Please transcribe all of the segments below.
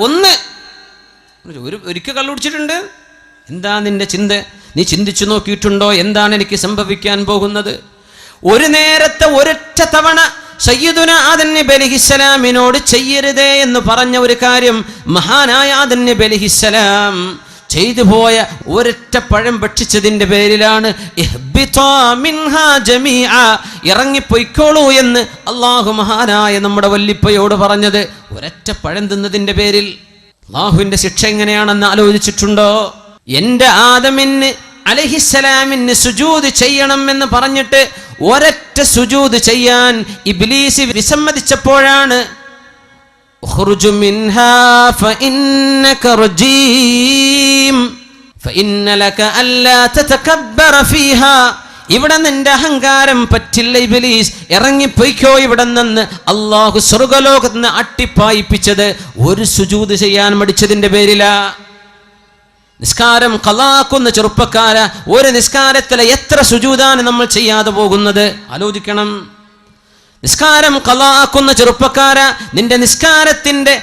ഒന്ന് ഒരിക്കൽ കള്ളുടിച്ചിട്ടുണ്ട്. എന്താ നിന്റെ ചിന്ത? നീ ചിന്തിച്ചു നോക്കിയിട്ടുണ്ടോ എന്താണ് എനിക്ക് സംഭവിക്കാൻ പോകുന്നത്? ഒരു നേരത്തെ ഒരൊറ്റ തവണ സയ്യിദുന ആദം നബി അലൈഹിസ്സലാമിനോട് ചെയ്യരുതേ എന്ന് പറഞ്ഞ ഒരു കാര്യം മഹാനായ ആദം നബി അലൈഹിസ്സലാം ചെയ്തു പോയ ഒരൊറ്റ പഴം ഭക്ഷിച്ചതിന്റെ പേരിലാണ് ഇറങ്ങിപ്പോയിക്കോളൂ എന്ന് അള്ളാഹു മഹാനായ നമ്മുടെ വല്ലിപ്പയോട് പറഞ്ഞത്. ഒരൊറ്റ പഴം തിന്നതിന്റെ പേരിൽ അള്ളാഹുവിന്റെ ശിക്ഷ എങ്ങനെയാണെന്ന് ആലോചിച്ചിട്ടുണ്ടോ? എന്റെ ആദമിന് അലൈഹിസ്സലാമിന് സുജൂദ് ചെയ്യണം എന്ന് പറഞ്ഞിട്ട് ഒരൊറ്റ സുജൂദ് ചെയ്യാൻ ഇബ്ലീസ് വിസമ്മതിച്ചപ്പോഴാണ് ഉഖ്റുജു മിൻഹാ ഫഇന്നക റജീം ഫഇന്ന ലക അല്ലാ തതകബ്ബറ ഫീഹാ, ഇവിടെ നിന്റെ അഹങ്കാരം പറ്റില്ല ഇബ്ലീസ്, ഇറങ്ങിപ്പോയിക്കോ ഇവിടെ നിന്ന്. അള്ളാഹു സ്വർഗ്ഗലോകത്ത് നിന്ന് അട്ടിപ്പായിപ്പിച്ചത് ഒരു സുജൂദ് ചെയ്യാൻ മടിച്ചതിന്റെ പേരിലാ. നിസ്കാരം ഖളാക്കുന്ന ചെറുപ്പക്കാര, ഒരു നിസ്കാരത്തിലെ എത്ര സുജൂദാണ് നമ്മൾ ചെയ്യാതെ പോകുന്നത്? ആലോചിക്കണം. നിസ്കാരം ഖളാക്കുന്ന ചെറുപ്പക്കാര, നിന്റെ നിസ്കാരത്തിന്റെ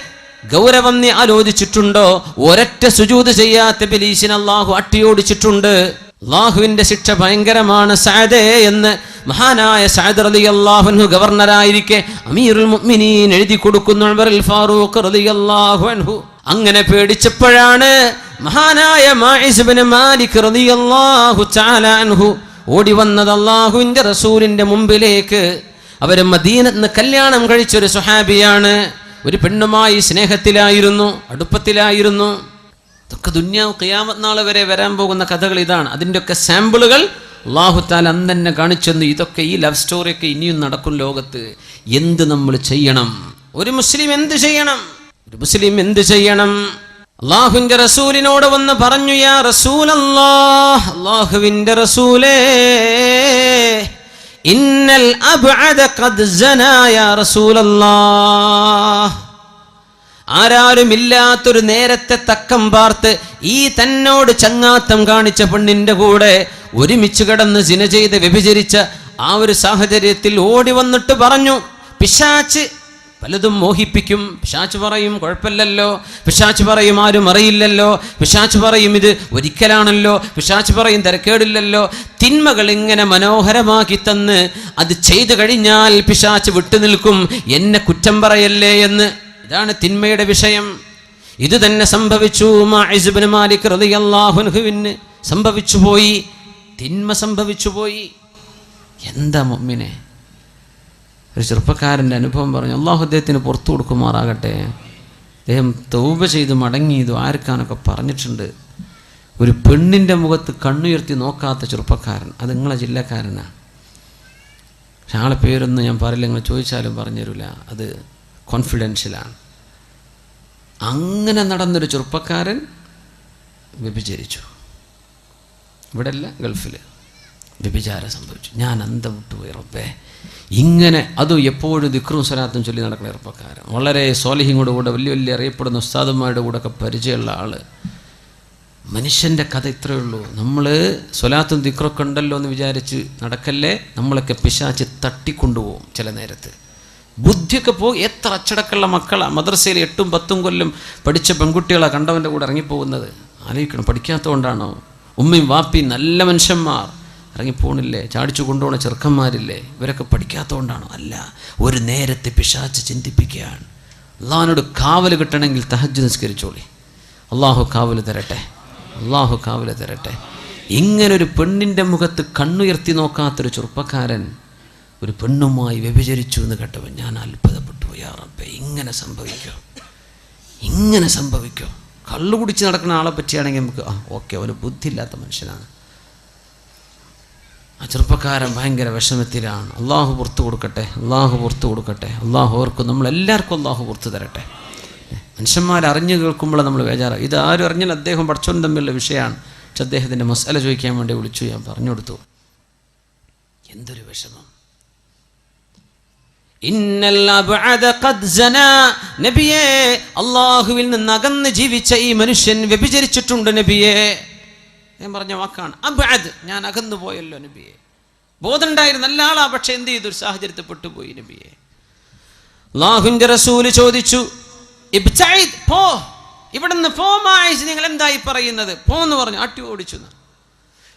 ഗൗരവം നീ ആലോചിച്ചിട്ടുണ്ടോ? ഒരൊറ്റ സുജൂദ് ചെയ്യാത്ത ഇബ്ലീസിനെ അല്ലാഹു അട്ടിയോടിച്ചിട്ടുണ്ട്. അല്ലാഹുവിന്റെ ശിക്ഷ ഭയങ്കരമാണ് സഅദേ എന്ന് മഹാനായ സഅദ് റളിയല്ലാഹു അൻഹു ഗവർണറായിരിക്കെ അമീറുൽ മുഅ്മിനീൻ എഴുതി കൊടുക്കുന്നു ഉമറുൽ ഫാറൂഖ് റളിയല്ലാഹു അൻഹു. അങ്ങനെ പേടിച്ചപ്പോഴാണ് മഹാനായ മാഇസ് ഇബ്നു മാലിക് റളിയല്ലാഹു തആല അൻഹു ഓടി വന്നത് അല്ലാഹുവിന്റെ റസൂലിന്റെ മുമ്പിലേക്ക്. അവർ മദീനത്ത് നിന്ന് കല്യാണം കഴിച്ചൊരു സ്വഹാബിയാണ്. ഒരു പെണ്ണുമായി സ്നേഹത്തിലായിരുന്നു, അടുപ്പത്തിലായിരുന്നു. ഇതൊക്കെ ദുനിയാവ് ഖിയാമത്ത് നാൾ വരെ വരാൻ പോകുന്ന കഥകൾ ഇതാണ്. അതിൻ്റെയൊക്കെ സാമ്പിളുകൾ അല്ലാഹു തആല അന്ന് തന്നെ കാണിച്ചെന്ന്. ഇതൊക്കെ ഈ ലവ് സ്റ്റോറിയൊക്കെ ഇനിയും നടക്കും ലോകത്ത്. എന്ത് നമ്മൾ ചെയ്യണം? ഒരു മുസ്ലിം എന്ത് ചെയ്യണം? ഒരു മുസ്ലിം എന്ത് ചെയ്യണം? അല്ലാഹുവിന്റെ റസൂലിനോട് വന്ന് പറഞ്ഞു, യാ റസൂലല്ലാഹ്, അല്ലാഹുവിന്റെ റസൂലേ, ഇന്നൽ അബ്അദ ഖദ് സനാ യാ റസൂലല്ലാഹ്. ആരാരുമില്ലാത്തൊരു നേരത്തെ തക്കം പാർത്ത് ഈ തന്നോട് ചങ്ങാത്തം കാണിച്ച പെണ്ണിന്റെ കൂടെ ഒരുമിച്ച് കിടന്ന് സിന ചെയ്ത് വ്യഭിചരിച്ച ആ ഒരു സാഹചര്യത്തിൽ ഓടി വന്നിട്ട് പറഞ്ഞു, പിശാച് പലതും മോഹിപ്പിക്കും. പിശാച് പറയും കുഴപ്പമില്ലല്ലോ, പിശാച് പറയും ആരും അറിയില്ലല്ലോ, പിശാച് പറയും ഇത് ഒരിക്കലാണല്ലോ, പിശാച് പറയും തിരക്കേടില്ലല്ലോ. തിന്മകൾ ഇങ്ങനെ മനോഹരമാക്കി തന്ന് അത് ചെയ്തു കഴിഞ്ഞാൽ പിശാച് വിട്ടുനിൽക്കും, എന്നെ കുറ്റം പറയല്ലേ എന്ന്. ഇതാണ് തിന്മയുടെ വിഷയം. ഇത് തന്നെ സംഭവിച്ചു മാഇസ് ഇബ്നു മാലിക് റളിയല്ലാഹു അൻഹുവിന് സംഭവിച്ചു പോയി. തിന്മ സംഭവിച്ചു പോയി. എന്താ മുഅ്മിനെ? ഒരു ചെറുപ്പക്കാരൻ്റെ അനുഭവം പറഞ്ഞു. അള്ളാഹു അദ്ദേഹത്തിന് പുറത്തു കൊടുക്കുമാറാകട്ടെ. അദ്ദേഹം തൗബ ചെയ്ത് മടങ്ങി ദ്വാരക്കാനൊക്കെ പറഞ്ഞിട്ടുണ്ട്. ഒരു പെണ്ണിൻ്റെ മുഖത്ത് കണ്ണുയർത്തി നോക്കാത്ത ചെറുപ്പക്കാരൻ, അത് നിങ്ങളെ ജില്ലക്കാരനാണ്. പക്ഷെ ആളെ പേരൊന്നും ഞാൻ പറയില്ല, നിങ്ങൾ ചോദിച്ചാലും പറഞ്ഞുതരില്ല, അത് കോൺഫിഡൻഷ്യലാണ്. അങ്ങനെ നടന്നൊരു ചെറുപ്പക്കാരൻ വ്യഭിചരിച്ചു. ഇവിടെ അല്ല, ഗൾഫിൽ വ്യഭിചാരം സംഭവിച്ചു. ഞാൻ അന്തം വിട്ടുപോയി റബ്ബേ. ഇങ്ങനെ അതും എപ്പോഴും ദിക്റും സ്വലാത്തും ചൊല്ലി നടക്കുന്ന ചെറുപ്പക്കാരൻ, വളരെ സ്വാലിഹിങ്ങളുടെ കൂടെ വലിയ വലിയ അറിയപ്പെടുന്ന ഉസ്താദന്മാരുടെ കൂടെ ഒക്കെ പരിചയമുള്ള ആൾ. മനുഷ്യൻ്റെ കഥ ഇത്രയേ ഉള്ളൂ. നമ്മൾ സ്വലാത്തും ദിക്റൊക്കെ ഉണ്ടല്ലോ എന്ന് വിചാരിച്ച് നടക്കല്ലേ, നമ്മളൊക്കെ പിശാച് തട്ടിക്കൊണ്ടുപോകും. ചില നേരത്ത് ബുദ്ധിയൊക്കെ പോകും. എത്ര അച്ചടക്കമുള്ള മക്കളാണ് മദ്രസയിൽ 8ഉം 10ഉം കൊല്ലം പഠിച്ച പെൺകുട്ടികളാണ് കണ്ടവൻ്റെ കൂടെ ഇറങ്ങിപ്പോകുന്നത്. ആലോചിക്കണം, പഠിക്കാത്തതുകൊണ്ടാണോ? ഉമ്മയും വാപ്പിയും നല്ല മനുഷ്യന്മാർ ഇറങ്ങിപ്പോണില്ലേ? ചാടിച്ചു കൊണ്ടുപോകുന്ന ചെറുക്കന്മാരില്ലേ? ഇവരൊക്കെ പഠിക്കാത്തതുകൊണ്ടാണോ? അല്ല, ഒരു നേരത്തെ പിശാച് ചിന്തിപ്പിക്കുകയാണ്. അള്ളാഹിനോട് കാവൽ കിട്ടണമെങ്കിൽ തഹജ്ജുദ് നിസ്കരിച്ചോളി. അള്ളാഹു കാവൽ തരട്ടെ, അള്ളാഹു കാവൽ തരട്ടെ. ഇങ്ങനൊരു പെണ്ണിൻ്റെ മുഖത്ത് കണ്ണുയർത്തി നോക്കാത്തൊരു ചെറുപ്പക്കാരൻ ഒരു പെണ്ണുമായി വ്യഭിചരിച്ചു എന്ന് കേട്ടവൻ ഞാൻ അത്ഭുതപ്പെട്ടു. യാ റബ്ബേ, ഇങ്ങനെ സംഭവിക്കോ? ഇങ്ങനെ സംഭവിക്കോ? കള്ളു കുടിച്ച് നടക്കുന്ന ആളെ പറ്റിയാണെങ്കിൽ നമുക്ക് ഓക്കെ, അവന് ബുദ്ധിയില്ലാത്ത മനുഷ്യനാണ്. ആ ചെറുപ്പക്കാരൻ ഭയങ്കര വിഷമത്തിലാണ്. അള്ളാഹു പുറത്തു കൊടുക്കട്ടെ, അള്ളാഹു പുറത്തു കൊടുക്കട്ടെ. അള്ളാഹു ഓർക്കും, നമ്മളെല്ലാവർക്കും അള്ളാഹു പുറത്തു തരട്ടെ. മനുഷ്യന്മാർ അറിഞ്ഞു കേൾക്കുമ്പോൾ നമ്മൾ വേജാറ്. ഇത് ആരും അറിഞ്ഞാൽ അദ്ദേഹം പഠിച്ചോൻ തമ്മിലുള്ള വിഷയമാണ്. പക്ഷെ അദ്ദേഹത്തിൻ്റെ മസാല ചോദിക്കാൻ വേണ്ടി വിളിച്ചു, ഞാൻ പറഞ്ഞു കൊടുത്തു. എന്തൊരു വിഷമം! നബിയെ, അള്ളാഹുവിൽ നിന്ന് അകന്ന് ജീവിച്ച ഈ മനുഷ്യൻ വ്യഭിചരിച്ചിട്ടുണ്ട് നബിയെ. ഞാൻ പറഞ്ഞ വാക്കാണ് അബ്അദ്, ഞാൻ അകന്നു പോയല്ലോ നബിയെ. ബോധമുണ്ടായിരുന്ന നല്ല ആളാ, പക്ഷെ എന്ത് ചെയ്തു? ഒരു സാഹചര്യത്തിൽ പെട്ടുപോയി നബിയെ. അല്ലാഹുവിന്റെ റസൂൽ ചോദിച്ചു, ഇബ്തഇദ്, പോ ഇവിടുന്ന് പോ മാഇസ്, നിങ്ങൾ എന്തായി പറയുന്നത്, പോന്ന് പറഞ്ഞു. അട്ടി ഓടിച്ചു.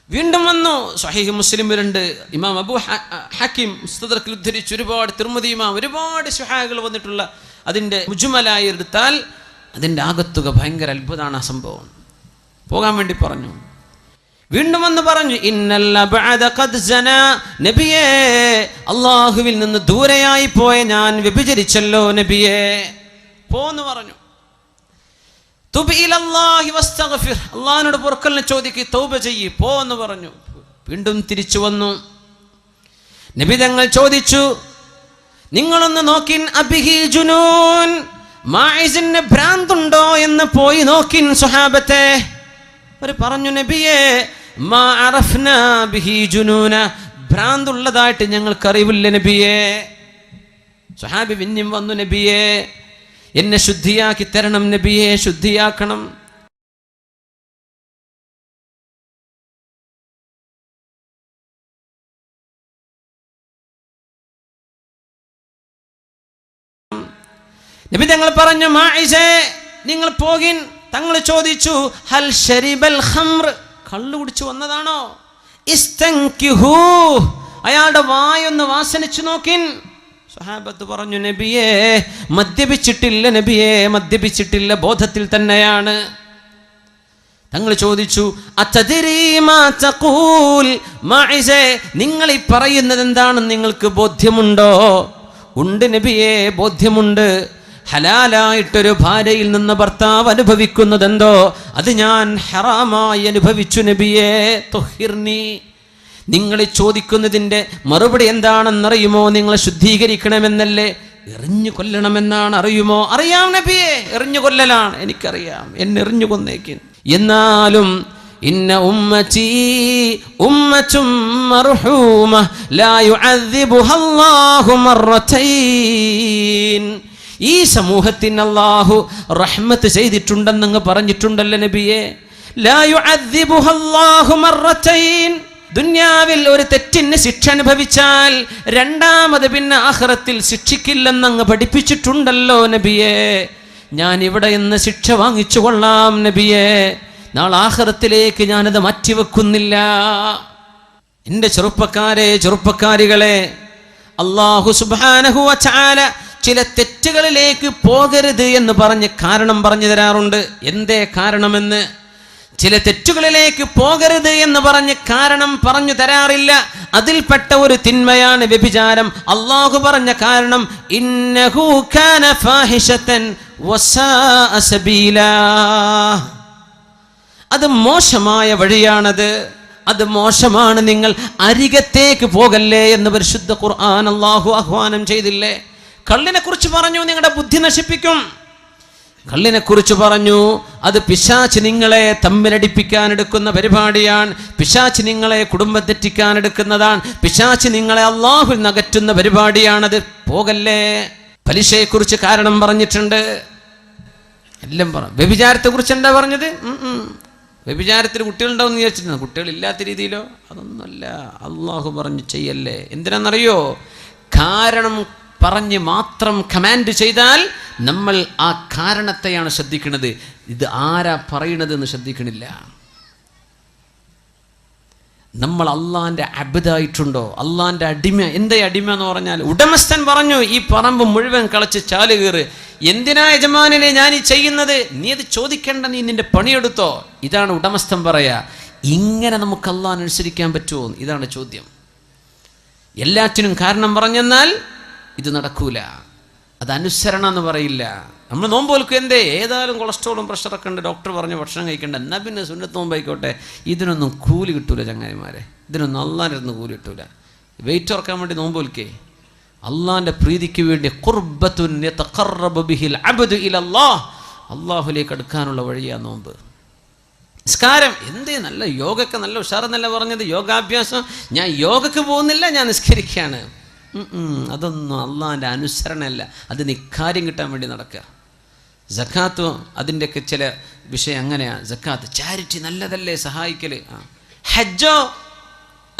വീണ്ടും വന്നു. സ്വഹീഹ് മുസ്ലിമിലുണ്ട്, ഇമാം അബൂ ഹക്കീം മുസ്തദ്റക്കിൽ ഉദ്ധരിച്ച് ഒരുപാട്, തിർമിദി ഇമാം, ഒരുപാട് സ്വഹാബികൾ വന്നിട്ടുള്ള അതിൻ്റെ മുജ്മലായി എടുത്താൽ അതിൻ്റെ ആകത്തുക ഭയങ്കര അത്ഭുതമാണ്. ആ സംഭവം പോകാൻ വേണ്ടി പറഞ്ഞു. വീണ്ടും വന്ന് പറഞ്ഞു, ഇന്നൽ അബ്അദ ഖദ് സനാ, നബിയേ അല്ലാഹുവിൽ നിന്ന് ദൂരെയായി പോയ ഞാൻ വ്യഭിചരിച്ചല്ലോ നബിയേ, പോന്ന് പറഞ്ഞു. തുബ് ഇലല്ലാഹി വസ്തഗ്ഫിർ, അല്ലാഹുവിനോട് പൊറുക്കലിനെ ചോദിക്ക്, തൗബ ചെയ്യ്, പോ എന്ന് പറഞ്ഞു. വീണ്ടും തിരിച്ചു വന്നു. നബി തങ്ങൾ ചോദിച്ചു, നിങ്ങളൊന്ന് നോക്കിൻ, അബിഹി ജുനൂൻ, മാഇസിന് ഭ്രാന്തുണ്ടോ എന്ന് പോയി നോക്കിൻ സ്വഹാബത്തെ. അവർ പറഞ്ഞു, നബിയേ മാ അറഫ്നാ ബിഹി ജുനൂന, ഭ്രാന്തുള്ളതായിട്ട് ഞങ്ങൾക്കറിവില്ല നബിയേ. സ്വഹാബി പിന്നെയും വന്നു, നബിയേ എന്നെ ശുദ്ധിയാക്കി തരണം നബിയെ, ശുദ്ധിയാക്കണം. നബി തങ്ങൾ പറഞ്ഞു, മാഇസേ നിങ്ങൾ പോകിൻ. തങ്ങൾ ചോദിച്ചു, ഹൽ ശരിബൽ ഖംർ, കള്ളു കുടിച്ചു വന്നതാണോ? ഇസ്തൻകിഹു, അയാളുടെ വായൊന്ന് വാസനിച്ചു നോക്കിൻ. സ്വഹാബത്ത് പറഞ്ഞു, നബിയേ മദ്യപിച്ചിട്ടില്ല നബിയേ, മദ്യപിച്ചിട്ടില്ല, ബോധത്തിൽ തന്നെയാണ്. തങ്ങൾ ചോദിച്ചു, അതദരി മാ തഖൂൽ, മാഇസേ നിങ്ങൾ ഈ പറയുന്നത് എന്താണെന്ന് നിങ്ങൾക്ക് ബോധ്യമുണ്ടോ? ഉണ്ട് നബിയേ, ബോധ്യമുണ്ട്. ഹലാലായിട്ടൊരു ഭാര്യയിൽ നിന്ന് ഭർത്താവ് അനുഭവിക്കുന്നതെന്തോ അത് ഞാൻ ഹറാമായി അനുഭവിച്ചു നബിയേ. തുഹിർനി, നിങ്ങൾ ചോദിക്കുന്നതിൻ്റെ മറുപടി എന്താണെന്നറിയുമോ? നിങ്ങളെ ശുദ്ധീകരിക്കണമെന്നല്ലേ, എറിഞ്ഞു കൊല്ലണമെന്നാണ്. അറിയുമോ? അറിയാം നബിയെ, എറിഞ്ഞു കൊല്ലലാണ്, എനിക്കറിയാം, എന്നെ എറിഞ്ഞു കൊന്നേക്കും. എന്നാലും ഇന്ന ഉമ്മതി ഉമ്മത്തും മർഹൂമ ലാ യുഅദ്ദിബുഹ അല്ലാഹു മർറതൈൻ, ഈ സമൂഹത്തിന് അല്ലാഹു റഹ്മത്ത് ചെയ്തിട്ടുണ്ടെന്നങ്ങ് പറഞ്ഞിട്ടുണ്ടല്ലോ നബിയെ. ലാ യുഅദ്ദിബുഹ അല്ലാഹു മർറതൈൻ, ദുന്യാവിൽ ഒരു തെറ്റിന് ശിക്ഷ അനുഭവിച്ചാൽ രണ്ടാമത് പിന്നെ ആഖിറത്തിൽ ശിക്ഷിക്കില്ലെന്നങ്ങ് പഠിപ്പിച്ചിട്ടുണ്ടല്ലോ നബിയെ. ഞാൻ ഇവിടെ നിന്ന് ശിക്ഷ വാങ്ങിച്ചു കൊള്ളാം നബിയെ, നാളെ ആഖിറത്തിലേക്ക് ഞാനത് മാറ്റിവെക്കുന്നില്ല. എൻ്റെ ചെറുപ്പക്കാരെ, ചെറുപ്പക്കാരികളെ, അല്ലാഹു സുബ്ഹാനഹു വ തആല ചില തെറ്റുകളിലേക്ക് പോകരുത് എന്ന് പറഞ്ഞ് കാരണം പറഞ്ഞു തരാറുണ്ട്. എന്തേ കാരണമെന്ന്? ചില തെറ്റുകളിലേക്ക് പോകരുത് എന്ന് പറഞ്ഞ് കാരണം പറഞ്ഞു തരാറില്ല. അതിൽപ്പെട്ട ഒരു തിന്മയാണ് വ്യഭിചാരം. അല്ലാഹു പറഞ്ഞ കാരണം, ഇന്നഹു കാന ഫാഹിശതൻ വസാഅ സബീലാ, അത് മോശമായ വഴിയാണത്, അത് മോശമാണ്, നിങ്ങൾ അരികത്തേക്ക് പോകല്ലേ എന്ന് പരിശുദ്ധ ഖുർആൻ അല്ലാഹു ആഹ്വാനം ചെയ്തില്ലേ? കള്ളിനെ കുറിച്ച് പറഞ്ഞു, നിങ്ങളുടെ ബുദ്ധി നശിപ്പിക്കും. കള്ളിനെ കുറിച്ച് പറഞ്ഞു, അത് പിശാച് നിങ്ങളെ തമ്മിലടിപ്പിക്കാൻ എടുക്കുന്ന പരിപാടിയാണ്. പിശാച് നിങ്ങളെ കുടുംബം തെറ്റിക്കാൻ എടുക്കുന്നതാണ്. പിശാച് നിങ്ങളെ അല്ലാഹുവിൽ നകറ്റുന്ന പരിപാടിയാണത്, പോകല്ലേ. പലിശയെക്കുറിച്ച് കാരണം പറഞ്ഞിട്ടുണ്ട്, എല്ലാം പറഞ്ഞു. വ്യഭിചാരത്തെ കുറിച്ച് എന്താ പറഞ്ഞത്? വ്യഭിചാരത്തിന് കുട്ടികളുണ്ടാവും എന്ന് വിചാരിച്ചിരുന്നു, കുട്ടികളില്ലാത്ത രീതിയിലോ? അതൊന്നുമല്ല. അല്ലാഹു പറഞ്ഞു ചെയ്യല്ലേ. എന്തിനാണെന്നറിയോ? കാരണം പറഞ്ഞ് മാത്രം കമാൻഡ് ചെയ്താൽ നമ്മൾ ആ കാരണത്തെയാണ് ശ്രദ്ധിക്കുന്നത്, ഇത് ആരാ പറയണത് എന്ന് ശ്രദ്ധിക്കണില്ല. നമ്മൾ അള്ളാന്റെ അബ്ദായിട്ടുണ്ടോ? അള്ളാന്റെ അടിമ. എന്താ അടിമ എന്ന് പറഞ്ഞാൽ, ഉടമസ്ഥൻ പറഞ്ഞു ഈ പറമ്പ് മുഴുവൻ കളച്ച് ചാല് കയറ്. എന്തിനാ യജമാനെ ഞാൻ ഈ ചെയ്യുന്നത്? നീ അത് ചോദിക്കേണ്ട, നീ നിന്റെ പണിയെടുത്തോ. ഇതാണ് ഉടമസ്ഥൻ പറയാ. ഇങ്ങനെ നമുക്ക് അള്ളാഹ് അനുസരിക്കാൻ പറ്റുമോ? ഇതാണ് ചോദ്യം. എല്ലാറ്റിനും കാരണം പറഞ്ഞെന്നാൽ ഇത് നടക്കൂല, അത് അനുസരണം എന്ന് പറയില്ല. നമ്മൾ നോമ്പ് വെൽക്കും, എന്തേ? ഏതായാലും കൊളസ്ട്രോളും പ്രഷറൊക്കെ ഉണ്ട്, ഡോക്ടർ പറഞ്ഞ് ഭക്ഷണം കഴിക്കേണ്ട, എന്നാൽ പിന്നെ സുന്നത്ത് നോമ്പായിക്കോട്ടെ. ഇതിനൊന്നും കൂലി കിട്ടൂല ചങ്ങാതിമാരെ, ഇതിനൊന്നും അള്ളാഹിൻ്റെ കൂലി കിട്ടൂല. വെയിറ്റ് ഓർക്കാൻ വേണ്ടി നോമ്പ് വെൽക്കേ, അള്ളാഹിൻ്റെ പ്രീതിക്ക് വേണ്ടി ഖുർബത്തുൻ യതഖറബു ബിഹിൽ അബ്ദു ഇലല്ലാഹ്, അള്ളാഹുലേക്ക് അടുക്കാനുള്ള വഴിയാണ് നോമ്പ്. നിസ്കാരം എന്തേ? നല്ല യോഗക്ക് നല്ല ഉഷാറെന്നല്ല പറഞ്ഞത്, യോഗാഭ്യാസം. ഞാൻ യോഗക്ക് പോകുന്നില്ല, ഞാൻ നിസ്കരിക്കുകയാണ്. അതൊന്നും അള്ളാഹിൻ്റെ അനുസരണമല്ല, അത് നിക്കാര്യം കിട്ടാൻ വേണ്ടി നടക്കുക. സക്കാത്തും അതിൻ്റെയൊക്കെ ചില വിഷയം അങ്ങനെയാണ്. സക്കാത്ത് ചാരിറ്റി നല്ലതല്ലേ, സഹായിക്കല്. ഹജ്ജോ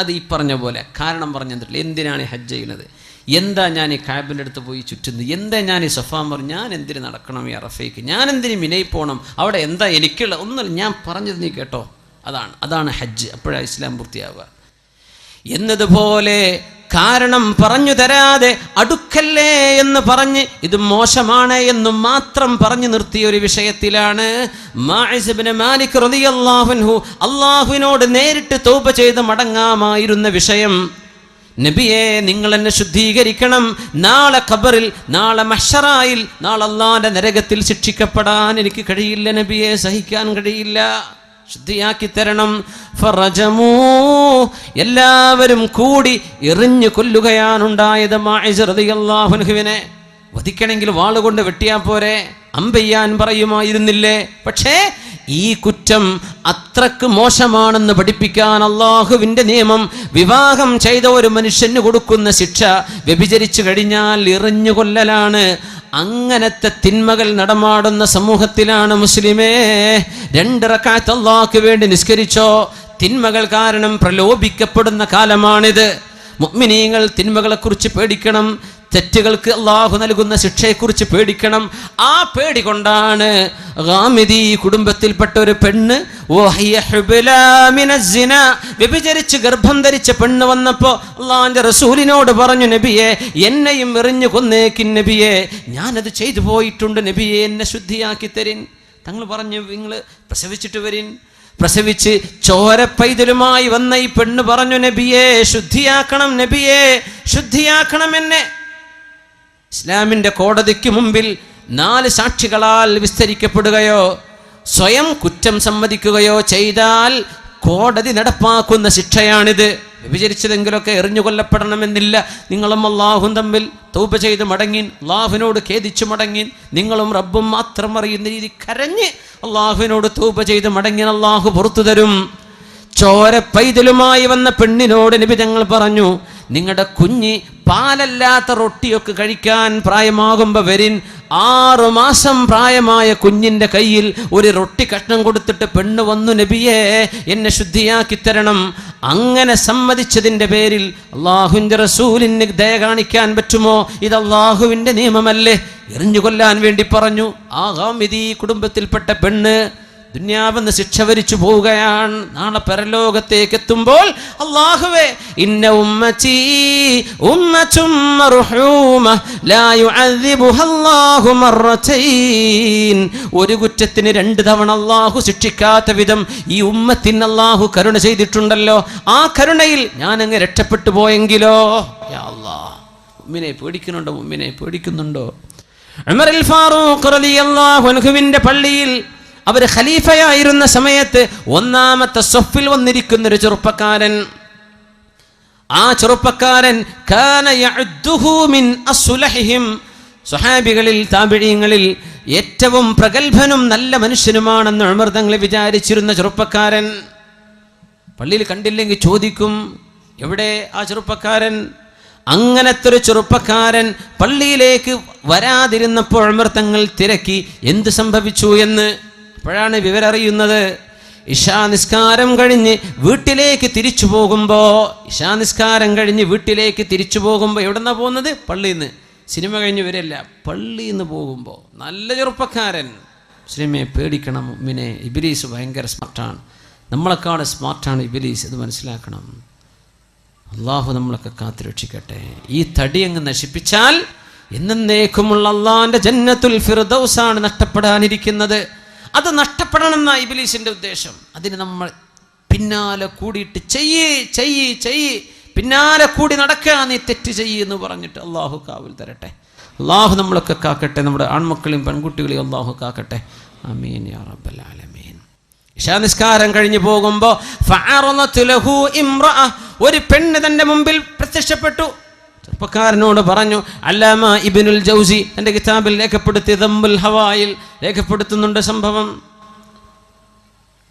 അത് ഈ പറഞ്ഞ പോലെ കാരണം പറഞ്ഞു തന്നിട്ടില്ല. എന്തിനാണ് ഹജ്ജ് ചെയ്യുന്നത്? എന്താ ഞാൻ ഈ കാബിൻ്റെ അടുത്ത് പോയി ചുറ്റുന്നത്, എന്താ ഞാൻ ഈ സഫാ മർവ, ഞാൻ എന്തിന് നടക്കണം ഈ അറഫയ്ക്ക്, ഞാൻ എന്തിന് മിനയിൽ പോകണം, അവിടെ എന്താ എനിക്കുള്ള ഒന്നുമില്ല, ഞാൻ പറഞ്ഞത് നീ കേട്ടോ. അതാണ് ഹജ്ജ്. അപ്പോഴാണ് ഇസ്ലാം പൂർത്തിയാവുക. എന്നതുപോലെ കാരണം പറഞ്ഞു തരാതെ അടുക്കല്ലേ എന്ന് പറഞ്ഞ് ഇത് മോശമാണ് എന്ന് മാത്രം പറഞ്ഞു നിർത്തിയ ഒരു വിഷയത്തിലാണ് മാഇസ് ഇബ്നു മാലിക് റളിയല്ലാഹു അൻഹു അല്ലാഹുവിനോട് നേരിട്ട് തൗബ ചെയ്ത് മടങ്ങാമായിരുന്ന വിഷയം. നബിയെ, നിങ്ങൾ എന്നെ ശുദ്ധീകരിക്കണം, നാളെ ഖബറിൽ, നാളെ മഹ്ശറായിൽ, നാളെ അല്ലാഹുവിന്റെ നരകത്തിൽ ശിക്ഷിക്കപ്പെടാൻ എനിക്ക് കഴിയില്ല നബിയെ, സഹിക്കാൻ കഴിയില്ല, ശുദ്ധിയാക്കി തരണം. ഫറജമൂ, എല്ലാവരും കൂടി എറിഞ്ഞു കൊല്ലുകയാണുണ്ടായത് മാഇസ് റളിയല്ലാഹു അൻഹുവിനെ. വധിക്കണമെങ്കിൽ വാളുകൊണ്ട് വെട്ടിയാ പോരെ, അമ്പെയ്യാൻ പറയുമായിരുന്നില്ലേ? പക്ഷേ ഈ കുറ്റം അത്രക്ക് മോശമാണെന്ന് പഠിപ്പിക്കാൻ അള്ളാഹുവിൻ്റെ നിയമം, വിവാഹം ചെയ്ത ഒരു മനുഷ്യന് കൊടുക്കുന്ന ശിക്ഷ വ്യഭിചരിച്ചു കഴിഞ്ഞാൽ എറിഞ്ഞു കൊല്ലലാണ്. അങ്ങനത്തെ തിന്മകൾ നടമാടുന്ന സമൂഹത്തിലാണ് മുസ്ലിമേ 2 റക്അത്ത് അല്ലാഹുവിന് വേണ്ടി നിസ്കരിച്ചോ. തിന്മകൾ കാരണം പ്രലോഭിക്കപ്പെടുന്ന കാലമാണിത്. മുഅ്മിനീങ്ങൾ തിന്മകളെക്കുറിച്ച് പേടിക്കണം, തെറ്റുകൾക്ക് അള്ളാഹു നൽകുന്ന ശിക്ഷയെക്കുറിച്ച് പേടിക്കണം. ആ പേടി കൊണ്ടാണ് ഗാമിദി കുടുംബത്തിൽപ്പെട്ട ഒരു പെണ്ണ് വ്യഭിചരിച്ച് ഗർഭം ധരിച്ച പെണ്ണ് വന്നപ്പോൾ അള്ളാഹുവിന്റെ റസൂലിനോട് പറഞ്ഞു, നബിയെ എന്നെയും എറിഞ്ഞു കൊന്നേക്കിൻ നബിയെ, ഞാനത് ചെയ്തു പോയിട്ടുണ്ട് നബിയെ, എന്നെ ശുദ്ധിയാക്കി തരിൻ. തങ്ങൾ പറഞ്ഞു, നിങ്ങൾ പ്രസവിച്ചിട്ട് വരിൻ. പ്രസവിച്ച് ചോര പൈതലുമായി വന്ന ഈ പെണ്ണ് പറഞ്ഞു, നബിയെ ശുദ്ധിയാക്കണം, നബിയെ ശുദ്ധിയാക്കണം എന്നെ. ഇസ്ലാമിൻ്റെ കോടതിക്ക് മുമ്പിൽ 4 സാക്ഷികളാൽ വിസ്തരിക്കപ്പെടുകയോ സ്വയം കുറ്റം സമ്മതിക്കുകയോ ചെയ്താൽ കോടതി നടപ്പാക്കുന്ന ശിക്ഷയാണിത്. വ്യഭിചരിച്ചതെങ്കിലൊക്കെ എറിഞ്ഞു കൊല്ലപ്പെടണമെന്നില്ല. നിങ്ങളും അള്ളാഹും തമ്മിൽ തൗബ ചെയ്ത് മടങ്ങിൻ, അള്ളാഹുവിനോട് ഖേദിച്ചു മടങ്ങിൻ, നിങ്ങളും റബ്ബും മാത്രം അറിയുന്ന രീതി കരഞ്ഞ് അള്ളാഹുവിനോട് തൗബ ചെയ്ത് മടങ്ങിൻ, അള്ളാഹു പുറത്തു തരും. ചോര പൈതലുമായി വന്ന പെണ്ണിനോട് നബി തങ്ങൾ പറഞ്ഞു, നിങ്ങളുടെ കുഞ്ഞ് പാലല്ലാത്ത റൊട്ടിയൊക്കെ കഴിക്കാൻ പ്രായമാകുമ്പോൾ വരിൻ. 6 മാസം പ്രായമായ കുഞ്ഞിൻ്റെ കയ്യിൽ ഒരു റൊട്ടി കഷ്ണം കൊടുത്തിട്ട് പെണ്ണ് വന്നു, നബിയെ എന്നെ ശുദ്ധിയാക്കി തരണം. അങ്ങനെ സമ്മതിച്ചതിൻ്റെ പേരിൽ അള്ളാഹുവിൻ്റെ റസൂലിന് ദയ കാണിക്കാൻ പറ്റുമോ? ഇത് അള്ളാഹുവിൻ്റെ നിയമമല്ലേ? എറിഞ്ഞു കൊല്ലാൻ വേണ്ടി പറഞ്ഞു. ആ ഗാമിദി കുടുംബത്തിൽപ്പെട്ട പെണ്ണ് ദുനിയാവെന്ന് ശിക്ഷ വരിച്ചു പോവുകയാണ്. നാളെ പരലോകത്തേക്ക് എത്തുമ്പോൾ അല്ലാഹുവേ, ഇന്ന ഉമ്മത്തി ഉമ്മത്തും മർഹൂമ ലാ യുഅദ്ദിബുഹ അല്ലാഹു മർറതൈൻ. ഒരു കുറ്റത്തിന് 2 തവണ അല്ലാഹു ശിക്ഷിക്കാത്ത വിധം ഈ ഉമ്മത്തിന് അല്ലാഹു കരുണ ചെയ്തിട്ടുണ്ടല്ലോ. ആ കരുണയിൽ ഞാൻ അങ്ങ് രക്ഷപ്പെട്ടു പോയെങ്കിലോ? യാ അല്ലാഹ്, മുഅ്മിനെ പേടിക്കുന്നുണ്ടോ? മുഅ്മിനെ പേടിക്കുന്നുണ്ടോ? ഉമറുൽ ഫാറൂഖ് റളിയല്ലാഹു അൻഹുവിന്റെ പള്ളിയിൽ അവർ ഖലീഫയായിരുന്ന സമയത്ത് 1-ാമത്തെ സഫിൽ വന്നിരിക്കുന്നൊരു ചെറുപ്പക്കാരൻ. ആ ചെറുപ്പക്കാരൻ കാന യഅദ്ദുഹു മിൻ അസ്ലഹിഹിം, സ്വഹാബികളിൽ താബിഈങ്ങളിൽ ഏറ്റവും പ്രഗൽഭനും നല്ല മനുഷ്യനുമാണെന്ന് ഉമർ തങ്ങൾ വിചാരിച്ചിരുന്ന ചെറുപ്പക്കാരൻ. പള്ളിയിൽ കണ്ടില്ലെങ്കിൽ ചോദിക്കും, എവിടെ ആ ചെറുപ്പക്കാരൻ? അങ്ങനത്തെ ഒരു ചെറുപ്പക്കാരൻ പള്ളിയിലേക്ക് വരാതിരുന്നപ്പോൾ ഉമർ തങ്ങൾ തിരക്കി എന്ത് സംഭവിച്ചു എന്ന്. അപ്പോഴാണ് വിവരറിയുന്നത്. ഇശാ നിസ്കാരം കഴിഞ്ഞ് വീട്ടിലേക്ക് തിരിച്ചു പോകുമ്പോൾ എവിടെന്നാ പോകുന്നത്? പള്ളിയിൽ നിന്ന്. സിനിമ കഴിഞ്ഞ് വരില്ല, പള്ളിയിൽ നിന്ന് പോകുമ്പോൾ. നല്ല ചെറുപ്പക്കാരൻ. മുസ്ലിമെ പേടിക്കണം, മുഅ്മിനെ. ഇബ്ലീസ് ഭയങ്കര സ്മാർട്ടാണ്, നമ്മളെക്കാൾ സ്മാർട്ടാണ് ഇബ്ലീസ്, ഇത് മനസ്സിലാക്കണം. അള്ളാഹു നമ്മളൊക്കെ കാത്തുരക്ഷിക്കട്ടെ. ഈ തടി അങ്ങ് നശിപ്പിച്ചാൽ എന്നേക്കുമുള്ള അള്ളാഹിന്റെ ജന്നത്തുൽ ഫിർദൗസാണ് നഷ്ടപ്പെടാനിരിക്കുന്നത്. അത് നഷ്ടപ്പെടണമെന്ന ഇബ്ലീസിന്റെ ഉദ്ദേശം. അതിന് നമ്മൾ പിന്നാലെ കൂടിയിട്ട് ചെയ്യ് പിന്നാലെ കൂടി നടക്കുക, നീ തെറ്റ് എന്ന് പറഞ്ഞിട്ട് അള്ളാഹു കാവൽ തരട്ടെ. അള്ളാഹു നമ്മളൊക്കെ കാക്കട്ടെ, നമ്മുടെ ആൺമക്കളെയും പെൺകുട്ടികളെയും അള്ളാഹു കാക്കട്ടെ. ആമീൻ യാ റബ്ബൽ ആലമീൻ. ഇശാ നിസ്കാരം കഴിഞ്ഞു പോകുമ്പോൾ ഫഅറളത് ലഹു ഇംറഅ, ഒരു പെണ്ണ് തന്റെ മുമ്പിൽ പ്രത്യക്ഷപ്പെട്ടു. ചെറുപ്പക്കാരനോട് പറഞ്ഞു, അല്ലാമ ഇബ്നുൽ ജൗസി തന്റെ കിതാബിൽ രേഖപ്പെടുത്തി ദംബുൽ ഹവായിൽ രേഖപ്പെടുത്തുന്നുണ്ട് സംഭവം.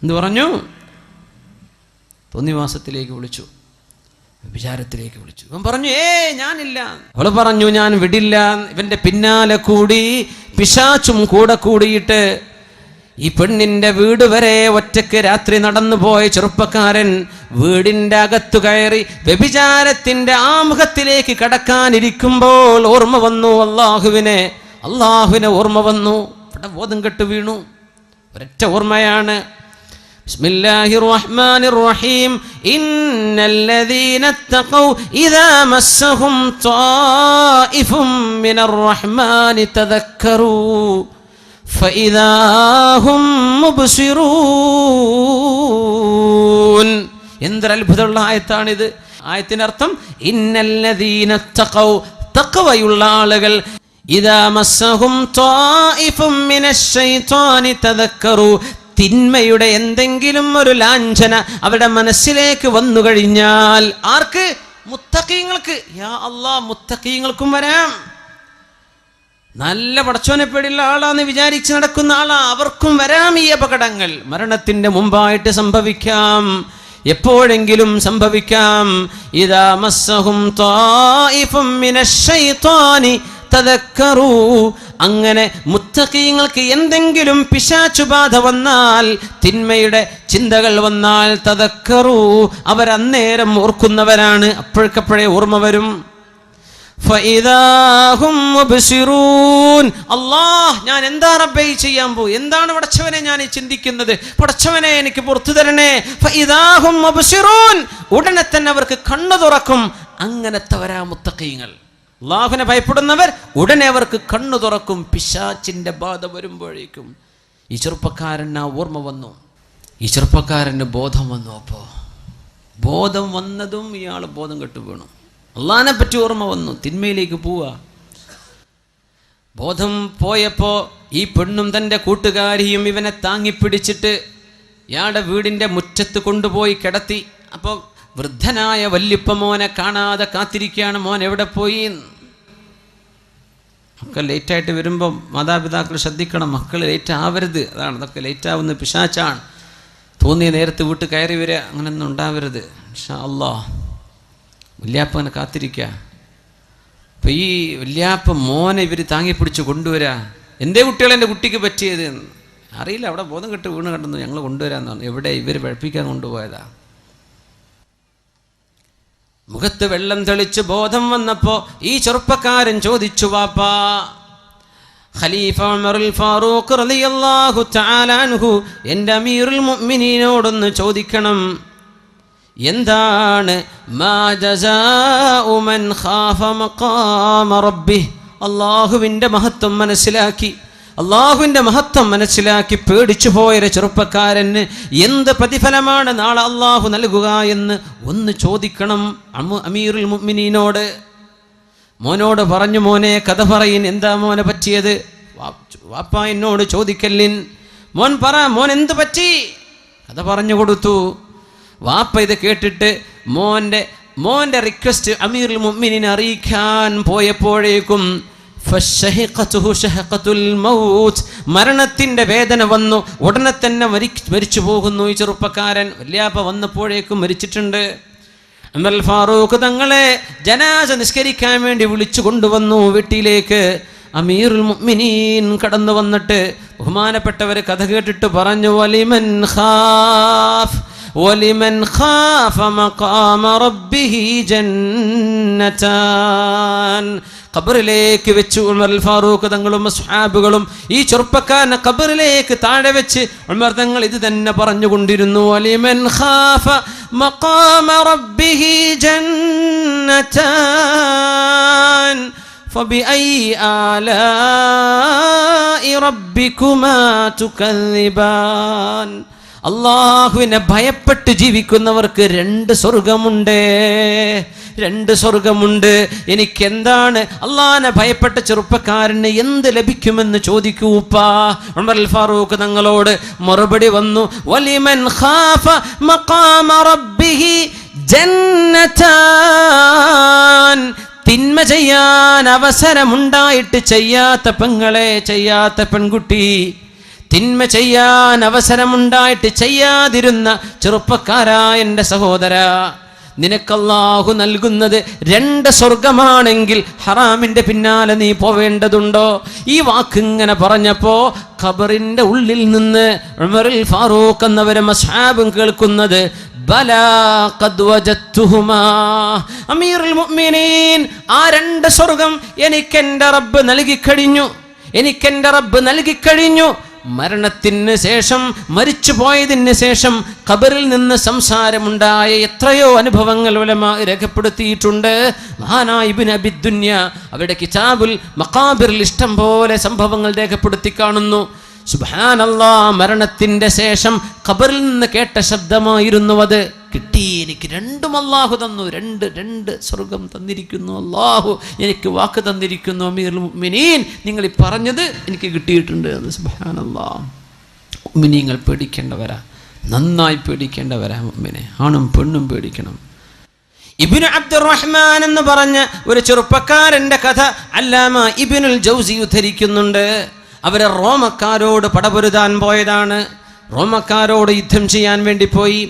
എന്ത് പറഞ്ഞു? തോന്നിവാസത്തിലേക്ക് വിളിച്ചു, വിചാരത്തിലേക്ക് വിളിച്ചു. ഇവൻ പറഞ്ഞു, ഞാനില്ല. അവള് പറഞ്ഞു, ഞാൻ വിടില്ല. ഇവന്റെ പിന്നാലെ കൂടി പിശാചും കൂടെ കൂടിയിട്ട് ഈ പെണ്ണിന്റെ വീട് വരെ ഒറ്റയ്ക്ക് രാത്രി നടന്നുപോയ ചെറുപ്പക്കാരൻ വീടിന്റെ അകത്തു കയറി വ്യഭിചാരത്തിന്റെ ആമുഖത്തിലേക്ക് കടക്കാനിരിക്കുമ്പോൾ ഓർമ്മ വന്നു അള്ളാഹുവിനെ ഓർമ്മ വന്നു. ഇവിടെ ബോധം കെട്ടു വീണു. ഒരൊറ്റ ഓർമ്മയാണ്. ബിസ്മില്ലാഹിർ റഹ്മാനിർ റഹീം. ഇന്നല്ലദീന തഖൗ ഇദാ മസ്സഹും ത്വായിഫും മിനർ റഹ്മാനി തദക്കറൂ ഫഇദാ ഹും മുബ്സിറൂൻ. എന്തൊരു അത്ഭുതമുള്ള ആയത്താണിത്. ആയത്തിനർത്ഥം ഇന്നല്ലദീന തഖൗ, തഖ്വയുള്ള ആളുകൾ, ഇദാ മസ്സഹും ത്വായിഫും മിനശ് ശൈത്വാനി തദക്കറൂ, തിന്മയുടെ എന്തെങ്കിലും ഒരു ലാഞ്ചന അവരുടെ മനസ്സിലേക്ക് വന്നു കഴിഞ്ഞാൽ, ആർക്ക്? മുത്തഖീങ്ങൾക്ക്. യാ അല്ലാഹ്, മുത്തഖീങ്ങൾക്കും വരാം. നല്ല പടച്ചോനെ പേടിയുള്ള ആളാന്ന് വിചാരിച്ച് നടക്കുന്ന ആളാ, അവർക്കും വരാം ഈ അപകടങ്ങൾ. മരണത്തിന്റെ മുമ്പായിട്ട് സംഭവിക്കാം, എപ്പോഴെങ്കിലും സംഭവിക്കാം. ഇദാ മസ്സഹും ത്വായിഫും മിനശ് ശൈത്വാനി തദക്കറൂ, അങ്ങനെ മുത്തഖീങ്ങൾക്ക് എന്തെങ്കിലും പിശാചുബാധ വന്നാൽ, തിന്മയുടെ ചിന്തകൾ വന്നാൽ, തദക്കറൂ, അവരന്നേരം ഓർക്കുന്നവരാണ്. അപ്പോഴേക്കപ്പോഴേ ഓർമ്മ വരും. ഫഇദാ ഹും മുബ്സിറൂൻ. അല്ലാഹ്, ഞാൻ എന്താ റബ്ബേ ചെയ്യാൻ പോയി? എന്താണ് പടച്ചവനെ ഞാൻ ചിന്തിക്കുന്നത്? പടച്ചവനെ എനിക്ക് പുറത്തു തരണേ. ഫഇദാ ഹും മുബ്സിറൂൻ, ഉടനെ തന്നെ അവർക്ക് കണ്ണു തുറക്കും. അങ്ങനത്തെവരാ മുത്തഖീങ്ങൾ. അല്ലാഹുവിനെ ഭയപ്പെടുന്നവർ ഉടനെ അവർക്ക് കണ്ണു തുറക്കും. പിശാചിന്റെ ബാധ വരുമ്പോഴേക്കും ഈ ചെറുപ്പക്കാരന് ഓർമ്മ വന്നു, ഈ ചെറുപ്പക്കാരന് ബോധം വന്നു. അപ്പോൾ ബോധം വന്നതും ഇയാൾ ബോധം കെട്ടു വീണു. അള്ളാഹിനെ പറ്റി ഓർമ്മ വന്നു, തിന്മയിലേക്ക് പോവുക. ബോധം പോയപ്പോൾ ഈ പെണ്ണും തൻ്റെ കൂട്ടുകാരിയും ഇവനെ താങ്ങിപ്പിടിച്ചിട്ട് ഇയാളുടെ വീടിൻ്റെ മുറ്റത്ത് കൊണ്ടുപോയി കിടത്തി. അപ്പോൾ വൃദ്ധനായ വല്യപ്പ മോനെ കാണാതെ കാത്തിരിക്കുകയാണ്. മോൻ എവിടെ പോയി? മക്കൾ ലേറ്റായിട്ട് വരുമ്പോൾ മാതാപിതാക്കൾ ശ്രദ്ധിക്കണം, മക്കൾ ലേറ്റ് ആവരുത്. അതാണ്, അതൊക്കെ ലേറ്റ് ആവുന്ന പിശാച്ചാണ്. തോന്നിയ നേരത്ത് വീട്ടിൽ കയറി വരിക, അങ്ങനെയൊന്നും ഉണ്ടാവരുത്. ഇൻഷാ അല്ലാഹ്. വല്യാപ്പ അങ്ങനെ കാത്തിരിക്കുക. അപ്പം ഈ വല്യാപ്പ മോനെ ഇവർ താങ്ങിപ്പിടിച്ച് കൊണ്ടുവരാ. എൻ്റെ കുട്ടികൾ എൻ്റെ കുട്ടിക്ക് പറ്റിയത് അറിയില്ല, അവിടെ ബോധം കെട്ട് വീണ് കണ്ടെന്ന് ഞങ്ങൾ കൊണ്ടുവരാമെന്ന് പറഞ്ഞു. എവിടെ? ഇവർ പഠിപ്പിക്കാൻ കൊണ്ടുപോയതാ. മുഖത്ത് വെള്ളം തെളിച്ച് ബോധം വന്നപ്പോൾ ഈ ചെറുപ്പക്കാരൻ ചോദിച്ചു, വാപ്പാ, ഖലീഫ ഉമറുൽ ഫാറൂഖ് റളിയല്ലാഹു തആല അൻഹു, എൻ്റെ അമീറുൽ മുഅ്മിനീനോടൊന്ന് ചോദിക്കണം, എന്താണ് മാ ജസാഉ മൻ ഖാഫ മഖാമ റബ്ബിഹി? അല്ലാഹുവിൻ്റെ മഹത്വം മനസ്സിലാക്കി, അള്ളാഹുവിൻ്റെ മഹത്വം മനസ്സിലാക്കി പേടിച്ചു പോയൊരു ചെറുപ്പക്കാരന് എന്ത് പ്രതിഫലമാണ് നാളെ അള്ളാഹു നൽകുക എന്ന് ഒന്ന് ചോദിക്കണം അമീറുൽ മുഅ്മിനീനോട്. മോനോട് പറഞ്ഞു, മോനെ കഥ പറയിൻ, എന്താ മോനെ പറ്റിയത്? വാപ്പ എന്നോട് ചോദിക്കല്ലിൻ, മോൻ പറ, മോൻ എന്ത് പറ്റി? കഥ പറഞ്ഞു കൊടുത്തു. വാപ്പ ഇത് കേട്ടിട്ട് മോൻ്റെ റിക്വസ്റ്റ് അമീറുൽ മുഅ്മിനീനെ അറിയിക്കാൻ പോയപ്പോഴേക്കും മരണത്തിന്റെ വേദന വന്നു. ഉടനെ തന്നെ മരിച്ചു പോകുന്നു ഈ ചെറുപ്പക്കാരൻ. വല്യാപ്പ വന്നപ്പോഴേക്കും മരിച്ചിട്ടുണ്ട്. ഉമർ ഫാറൂഖ് തങ്ങളെ ജനാസ നിസ്കരിക്കാൻ വേണ്ടി വിളിച്ചു കൊണ്ടുവന്നു വീട്ടിലേക്ക്. അമീറുൽ മുഅ്മിനീൻ കടന്നു വന്നിട്ട് ബഹുമാനപ്പെട്ടവർ കഥ കേട്ടിട്ട് പറഞ്ഞു, വലിമൻ ഖാഫ മഖാമ റബ്ബിഹി ജന്നതാൻ. ഖബറിലേക്ക് വെച്ച് ഉമർ ഫാറൂഖ് തങ്ങളും സ്വഹാബികളും ഈ ചെറുപ്പക്കാരനെ ഖബറിലേക്ക് താഴെ വെച്ച് ഉമർ തങ്ങൾ ഇത് തന്നെ പറഞ്ഞുകൊണ്ടിരുന്നു, വലിമൻ ഖാഫ മഖാമ റബ്ബിഹി ജന്നതാൻ ഫബിഅയി ആലാഇ റബ്ബികുമാ തുകദ്ദിബാൻ. അള്ളാഹുവിനെ ഭയപ്പെട്ട് ജീവിക്കുന്നവർക്ക് രണ്ട് സ്വർഗമുണ്ട്. എനിക്കെന്താണ് അള്ളാഹിനെ ഭയപ്പെട്ട ചെറുപ്പക്കാരന് എന്ത് ലഭിക്കുമെന്ന് ചോദിക്കൂ ഉപ്പാ. ഉമർ ഫാറൂഖ് തങ്ങളോട് മറുപടി വന്നു, വലിമൻ ഖാഫ മഖാമ റബ്ബിഹി ജന്നതാൻ. തിന്മ ചെയ്യാൻ അവസരമുണ്ടായിട്ട് ചെയ്യാത്ത പെങ്ങളെ, ചെയ്യാത്ത പെൺകുട്ടി, തിന്മ ചെയ്യാൻ അവസരമുണ്ടായിട്ട് ചെയ്യാതിരുന്ന ചെറുപ്പക്കാരായ എൻ്റെ സഹോദര, നിനക്കല്ലാഹു നൽകുന്നത് 2 സ്വർഗമാണെങ്കിൽ ഹറാമിന്റെ പിന്നാലെ നീ പോവേണ്ടതുണ്ടോ? ഈ വാക്ക് ഇങ്ങനെ പറഞ്ഞപ്പോ ഖബറിന്റെ ഉള്ളിൽ നിന്ന് ഉമറുൽ ഫാറൂഖ് എന്നവരെ അസ്ഹാബും കേൾക്കുന്നത് ബലാ ഖദ് വജത്തുഹുമാ അമീറുൽ മുഅ്മിനീൻ, ആ 2 സ്വർഗം എനിക്കെന്റെ റബ്ബ് നൽകിക്കഴിഞ്ഞു. മരണത്തിന് ശേഷം, മരിച്ചു പോയതിന് ശേഷം ഖബറിൽ നിന്ന് സംസാരമുണ്ടായ എത്രയോ അനുഭവങ്ങൾ ഉലമാ രേഖപ്പെടുത്തിയിട്ടുണ്ട്. മഹാനായ ഇബ്നു അബി ദുനിയ അവരുടെ കിതാബുൽ മഖാബിറിൽ ഇഷ്ടം പോലെ സംഭവങ്ങൾ രേഖപ്പെടുത്തി കാണുന്നു. സുബ്ഹാനല്ലാഹ്, മരണത്തിന്റെ ശേഷം ഖബറിൽ നിന്ന് കേട്ട ശബ്ദമായിരുന്നു അത്. കിട്ടി, എനിക്ക് 2ഉം അല്ലാഹു തന്നു, 2 സ്വർഗം തന്നിരിക്കുന്നു, അല്ലാഹു എനിക്ക് വാക്ക് തന്നിരിക്കുന്നു. അമീറുൽ മുഅ്മിനീൻ, നിങ്ങൾ ഈ പറഞ്ഞത് എനിക്ക് കിട്ടിയിട്ടുണ്ട് എന്ന്. സുബ്ഹാനല്ലാഹ്, മുഅ്മിനീങ്ങൾ പേടിക്കേണ്ടവരാ, നന്നായി പേടിക്കേണ്ടവരാ. മുഅ്മിനെ ആണും പെണ്ണും പേടിക്കണം. ഇബ്നു അബ്ദുറഹ്മാൻ എന്ന് പറഞ്ഞ ഒരു ചെറുപ്പക്കാരന്റെ കഥ അല്ലാമ ഇബ്നുൽ ജൗസി ഉദ്ധരിക്കുന്നുണ്ട്. അവര് റോമക്കാരോട് പടപൊരുതാൻ പോയതാണ്. റോമക്കാരോട് യുദ്ധം ചെയ്യാൻ വേണ്ടി പോയി.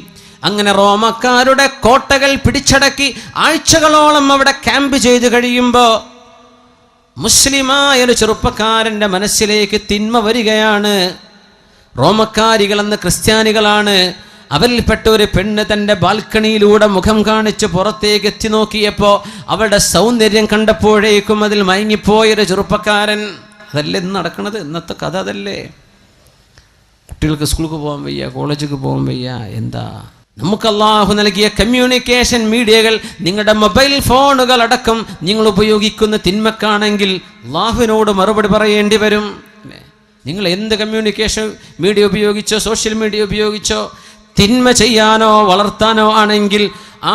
അങ്ങനെ റോമക്കാരുടെ കോട്ടകൾ പിടിച്ചടക്കി ആഴ്ചകളോളം അവിടെ ക്യാമ്പ് ചെയ്ത് കഴിയുമ്പോൾ മുസ്ലിമായ ഒരു ചെറുപ്പക്കാരൻ്റെ മനസ്സിലേക്ക് തിന്മ വരികയാണ്. റോമക്കാരികളെന്ന് ക്രിസ്ത്യാനികളാണ്. അവരിൽപ്പെട്ട ഒരു പെണ്ണ് തൻ്റെ ബാൽക്കണിയിലൂടെ മുഖം കാണിച്ച് പുറത്തേക്ക് എത്തി നോക്കിയപ്പോൾ അവളുടെ സൗന്ദര്യം കണ്ടപ്പോഴേക്കും അതിൽ മയങ്ങിപ്പോയൊരു ചെറുപ്പക്കാരൻ. അതല്ലേ ഇന്ന് നടക്കണത്, ഇന്നത്തെ കഥ അതല്ലേ. കുട്ടികൾക്ക് സ്കൂൾക്ക് പോകാൻ വയ്യ, കോളേജിലേക്ക് പോകാൻ വയ്യ. എന്താ നമുക്ക് അല്ലാഹു നൽകിയ കമ്മ്യൂണിക്കേഷൻ മീഡിയകൾ, നിങ്ങളുടെ മൊബൈൽ ഫോണുകൾ അടക്കം നിങ്ങൾ ഉപയോഗിക്കുന്ന തിന്മക്കാണെങ്കിൽ അല്ലാഹുവിനോട് മറുപടി പറയേണ്ടി വരും. നിങ്ങൾ എന്ത് കമ്മ്യൂണിക്കേഷൻ മീഡിയ ഉപയോഗിച്ചോ, സോഷ്യൽ മീഡിയ ഉപയോഗിച്ചോ, തിന്മ ചെയ്യാനോ വളർത്താനോ ആണെങ്കിൽ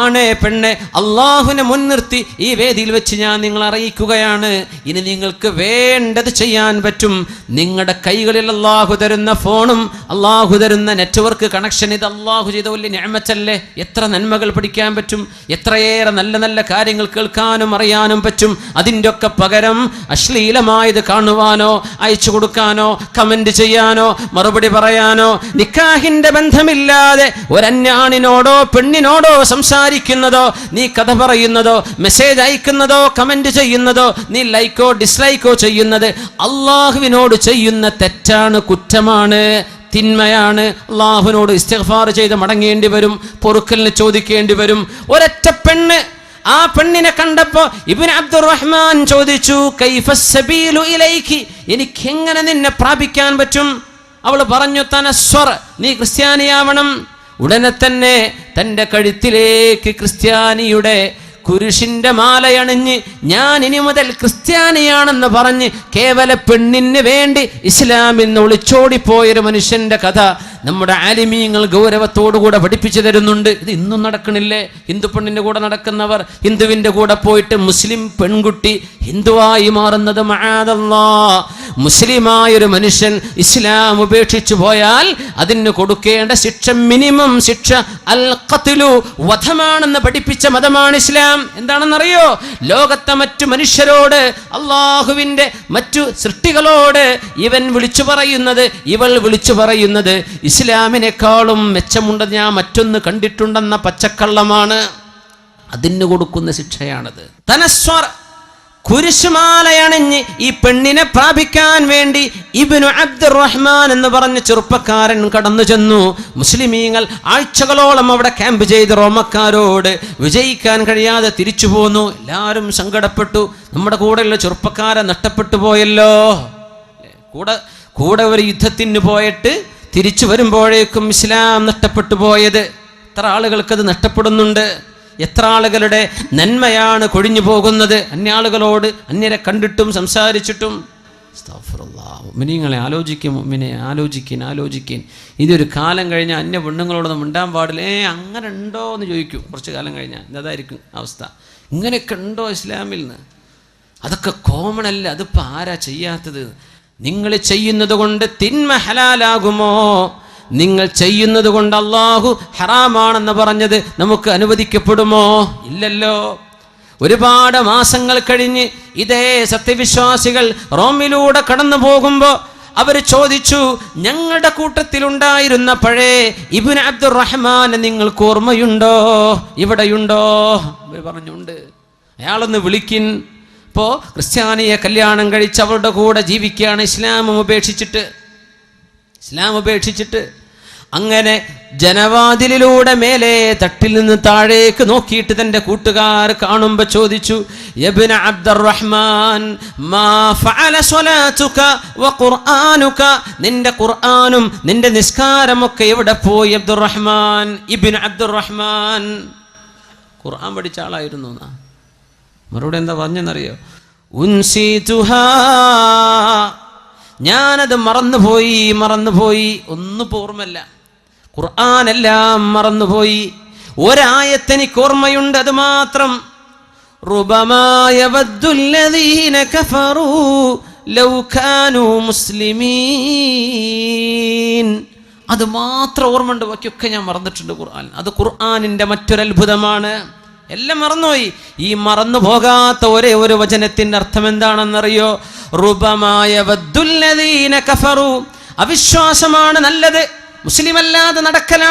ആണേ പെണ്ണെ, അള്ളാഹുവിനെ മുൻനിർത്തി ഈ വേദിയിൽ വെച്ച് ഞാൻ നിങ്ങളെ അറിയിക്കുകയാണ്. ഇനി നിങ്ങൾക്ക് വേണ്ടത് ചെയ്യാൻ പറ്റും. നിങ്ങളുടെ കൈകളിൽ അള്ളാഹു തരുന്ന ഫോണും അള്ളാഹു തരുന്ന നെറ്റ്വർക്ക് കണക്ഷൻ, ഇത് അള്ളാഹു ചെയ്ത വലിയ നിഅമത്തല്ലേ. എത്ര നന്മകൾ പഠിക്കാൻ പറ്റും, എത്രയേറെ നല്ല നല്ല കാര്യങ്ങൾ കേൾക്കാനും അറിയാനും പറ്റും. അതിൻ്റെ ഒക്കെ പകരം അശ്ലീലമായത് കാണുവാനോ, അയച്ചു കൊടുക്കാനോ, കമന്റ് ചെയ്യാനോ, മറുപടി പറയാനോ, നിക്കാഹിന്റെ ബന്ധമില്ലാതെ ഒരന്യാണിനോടോ പെണ്ണിനോടോ സംസാരിക്കുന്നതോ, നീ കഥ പറയുന്നതോ, മെസ്സേജ് അയക്കുന്നതോ, കമന്റ് ചെയ്യുന്നതോ, നീ ലൈക്കോ ഡിസ്ലൈക്കോ ചെയ്യുന്നത് അള്ളാഹുവിനോട് ചെയ്യുന്ന തെറ്റാണ്, കുറ്റമാണ്, തിന്മയാണ്. അള്ളാഹുവിനോട് ഇസ്തിഗ്ഫാർ ചെയ്ത് മടങ്ങേണ്ടി വരും, പൊറുക്കലിന് ചോദിക്കേണ്ടി വരും. ഒരൊറ്റ പെണ്ണ്, ആ പെണ്ണിനെ കണ്ടപ്പോ ഇബ്നു അബ്ദുറഹ്മാൻ ചോദിച്ചു, കൈഫസ് സബീലു ഇലൈകി, എനിക്കെങ്ങനെ നിന്നെ പ്രാപിക്കാൻ പറ്റും? അവൾ പറഞ്ഞു, തനസ്വർ, നീ ക്രിസ്ത്യാനിയാവണം. ഉടനെ തന്നെ തൻ്റെ കഴുത്തിലേക്ക് ക്രിസ്ത്യാനിയുടെ കുരിശിന്റെ മാലയണിഞ്ഞ് ഞാൻ ഇനി മുതൽ ക്രിസ്ത്യാനിയാണെന്ന് പറഞ്ഞ് കേവല പെണ്ണിന് വേണ്ടി ഇസ്ലാമിൽ നിന്ന് ഒളിച്ചോടിപ്പോയൊരു മനുഷ്യന്റെ കഥ നമ്മുടെ ആലിമീങ്ങൾ ഗൗരവത്തോടുകൂടെ പഠിപ്പിച്ചു തരുന്നുണ്ട്. ഇത് ഇന്നും നടക്കണില്ലേ? ഹിന്ദു പെണ്ണിന്റെ കൂടെ നടക്കുന്നവർ ഹിന്ദുവിന്റെ കൂടെ പോയിട്ട് മുസ്ലിം പെൺകുട്ടി ഹിന്ദുവായി മാറുന്നത് മഅദല്ലാഹ്. മുസ്ലിമായൊരു മനുഷ്യൻ ഇസ്ലാം ഉപേക്ഷിച്ചു പോയാൽ അതിന് കൊടുക്കേണ്ട ശിക്ഷ, മിനിമം ശിക്ഷ അൽ ഖത്ലു, വധമാണെന്ന് പഠിപ്പിച്ച മതമാണ് ഇസ്ലാം. എന്താണെന്നറിയോ? ലോകത്തെ മറ്റു മനുഷ്യരോട്, അള്ളാഹുവിന്റെ മറ്റു സൃഷ്ടികളോട് ഇവൻ വിളിച്ചു പറയുന്നത്, ഇവൾ വിളിച്ചു പറയുന്നത് ഇസ്ലാമിനേക്കാളും മെച്ചമുണ്ടെന്ന് ഞാൻ മറ്റൊന്ന് കണ്ടിട്ടുണ്ടെന്ന പച്ചക്കള്ളമാണ്. അതിന് കൊടുക്കുന്ന ശിക്ഷയാണത്. തനസ്വർ, കുരിശുമാലയണിഞ്ഞ് ഈ പെണ്ണിനെ പ്രാപിക്കാൻ വേണ്ടി ഇബ്നു അബ്ദുറഹ്മാൻ എന്ന് പറഞ്ഞ ചെറുപ്പക്കാരൻ കടന്നു ചെന്നു. മുസ്ലിമീങ്ങൾ ആഴ്ചകളോളം അവിടെ ക്യാമ്പ് ചെയ്ത് റോമക്കാരോട് വിജയിക്കാൻ കഴിയാതെ തിരിച്ചു പോന്നു. എല്ലാവരും സങ്കടപ്പെട്ടു. നമ്മുടെ കൂടെയുള്ള ചെറുപ്പക്കാരെ നഷ്ടപ്പെട്ടു പോയല്ലോ. കൂടെ ഒരു യുദ്ധത്തിന് പോയിട്ട് തിരിച്ചു വരുമ്പോഴേക്കും ഇസ്ലാം നഷ്ടപ്പെട്ടു പോയത്. എത്ര ആളുകൾക്കത് നഷ്ടപ്പെടുന്നുണ്ട്? എത്ര ആളുകളുടെ നന്മയാണ് കൊഴിഞ്ഞു പോകുന്നത്? അന്യാളുകളോട്, അന്യരെ കണ്ടിട്ടും സംസാരിച്ചിട്ടും. മുഅ്മിനീങ്ങളെ ആലോചിക്കും, മുഅ്മിനെ ആലോചിക്കിൻ. ഇതൊരു കാലം കഴിഞ്ഞാൽ അന്യ പെണ്ണുങ്ങളോടൊന്നും മിണ്ടാൻ പാടില്ല. അങ്ങനെ ഉണ്ടോ എന്ന് ചോദിക്കും. കുറച്ച് കാലം കഴിഞ്ഞാൽ അതായിരിക്കും അവസ്ഥ. ഇങ്ങനെയൊക്കെ ഉണ്ടോ ഇസ്ലാമിൽ നിന്ന്? അതൊക്കെ കോമൺ അല്ല. അതിപ്പോൾ ആരാ ചെയ്യാത്തത്? നിങ്ങൾ ചെയ്യുന്നത് കൊണ്ട് തിന്മ ഹലാലാകുമോ? നിങ്ങൾ ചെയ്യുന്നത് കൊണ്ട് അള്ളാഹു ഹറാമാണെന്ന് പറഞ്ഞത് നമുക്ക് അനുവദിക്കപ്പെടുമോ? ഇല്ലല്ലോ. ഒരുപാട് മാസങ്ങൾ കഴിഞ്ഞ് ഇതേ സത്യവിശ്വാസികൾ റോമിലൂടെ കടന്നു പോകുമ്പോൾ അവർ ചോദിച്ചു, ഞങ്ങളുടെ കൂട്ടത്തിലുണ്ടായിരുന്ന പഴയ ഇബ്നു അബ്ദുറഹ്മാൻ നിങ്ങൾക്ക് ഓർമ്മയുണ്ടോ? ഇവിടെയുണ്ടോ? അവർ പറഞ്ഞുണ്ട്. അയാളൊന്ന് വിളിക്കിൻ. ഇപ്പോ ക്രിസ്ത്യാനിയെ കല്യാണം കഴിച്ച് അവളുടെ കൂടെ ജീവിക്കുകയാണ്, ഇസ്ലാം ഉപേക്ഷിച്ചിട്ട്. അങ്ങനെ ജനവാതിലിലൂടെ മേലെ തട്ടിൽ നിന്ന് താഴേക്ക് നോക്കിയിട്ട് തൻ്റെ കൂട്ടുകാർ കാണുമ്പോൾ ചോദിച്ചു, ഇബ്നു അബ്ദുറഹ്മാൻ മാ ഫഅല സ്വലാതുക വ ഖുർആനുക, നിന്റെ ഖുർആനും നിന്റെ നിസ്കാരമൊക്കെ എവിടെ പോയി അബ്ദുറഹ്മാൻ? ഇബ്നു അബ്ദുറഹ്മാൻ ഖുർആൻ പഠിച്ച ആളായിരുന്നു. മറുപടി എന്താ പറഞ്ഞെന്നറിയോ? ഉൻസിതുഹാ, ഞാനത് മറന്നുപോയി, ഒന്നും ഓർമ്മല്ല, ഖുർആനെല്ലാം മറന്നുപോയി. ഒരായത്തെനിക്ക് ഓർമ്മയുണ്ട്, അത് മാത്രം. റുബമാ യവദ്ദുല്ലദീന കഫറൂ ലൗ കാനൂ മുസ്ലിമീൻ, അത് മാത്രം ഓർമ്മയുണ്ട്, ബാക്കിയൊക്കെ ഞാൻ മറന്നിട്ടുണ്ട് ഖുർആൻ. അത് ഖുർആനിൻ്റെ മറ്റൊരത്ഭുതമാണ്. എല്ലാം മറന്നുപോയി. ഈ മറന്നു പോകാത്ത ഒരേ ഒരു വചനത്തിന്റെ അർത്ഥം എന്താണെന്നറിയോ? റുബമാ യവദ്ദുല്ലദീന കഫറൂ, അവിശ്വാസമാണ് നല്ലത്, മുസ്ലിമല്ലാതെ നടക്കലാണ്